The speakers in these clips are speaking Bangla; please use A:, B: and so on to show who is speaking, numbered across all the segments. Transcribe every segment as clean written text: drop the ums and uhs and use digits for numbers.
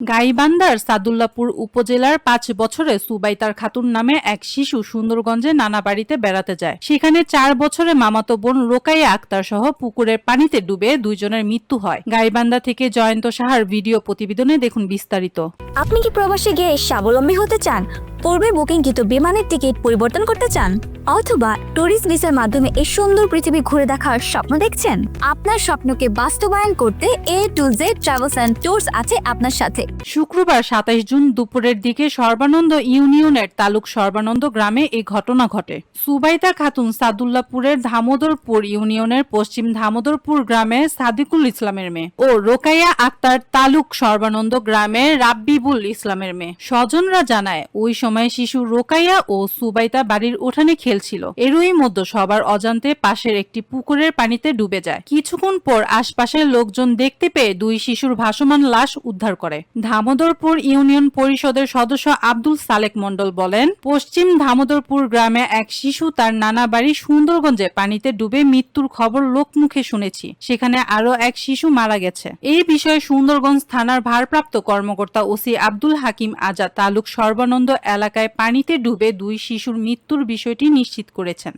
A: গাইবান্ধার সাদুল্লাপুর উপজেলার ৫ বছরের সুবাইতার খাতুন নামে এক শিশু সুন্দরগঞ্জে নানা বাড়িতে বেড়াতে যায়। সেখানে ৪ বছরের মামাতো বোন রোকাইয়া আক্তার সহ পুকুরের পানিতে ডুবে দুইজনের মৃত্যু হয়। গাইবান্ধা থেকে জয়ন্ত সাহার ভিডিও প্রতিবেদনে দেখুন বিস্তারিত।
B: আপনি কি প্রবাসে গিয়ে স্বাবলম্বী হতে চান? পূর্বে বুকিংকৃত বিমানের টিকিট পরিবর্তন করতে চান, অথবা ট্যুরিস্ট ভিসার মাধ্যমে এই সুন্দর পৃথিবী ঘুরে দেখার স্বপ্ন দেখছেন? আপনার স্বপ্নকে বাস্তবায়ন করতে A to Z travels and tours আছে আপনার সাথে।
A: শুক্রবার ২৭ জুন দুপুরের দিকে সর্বানন্দ ইউনিয়নের তালুক সর্বানন্দ গ্রামে এই ঘটনা ঘটে। সুবাইতা খাতুন সাদুল্লাপুরের ধামোদরপুর ইউনিয়নের পশ্চিম ধামোদরপুর গ্রামে সাদিকুল ইসলামের মেয়ে ও রোকাইয়া আক্তার তালুক সর্বানন্দ গ্রামের রাব্বিবুল ইসলামের মেয়ে। স্বজনরা জানায় ওই সময় শিশু রোকাইয়া ও সুবাইতা বাড়ির উঠানে খেলছিল। এরই মধ্যে সবার অজান্তে পাশের একটি পুকুরের পানিতে ডুবে যায়। কিছুক্ষণ পর আশপাশের লোকজন দেখতে পেয়ে দুই শিশুর ভাসমান লাশ উদ্ধার করে। ধামোদরপুর ইউনিয়ন পরিষদের সদস্য আব্দুল সালেক মণ্ডল বলেন, পশ্চিম ধামোদরপুর গ্রামে এক শিশু তার নানা বাড়ি সুন্দরগঞ্জে পানিতে ডুবে মৃত্যুর খবর লোকমুখে শুনেছি। সেখানে আরো এক শিশু মারা গেছে। এই বিষয়ে সুন্দরগঞ্জ থানার ভারপ্রাপ্ত কর্মকর্তা ওসি আব্দুল হাকিম আজাদ তালুক সর্বানন্দ এলাকায় পানিতে ডুবে দুই শিশুর মৃত্যুর বিষয়টি নিশ্চিত করেছেন।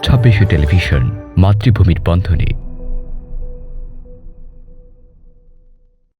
C: ২৬ টেলিভিশন, মাতৃভূমির বন্ধনে।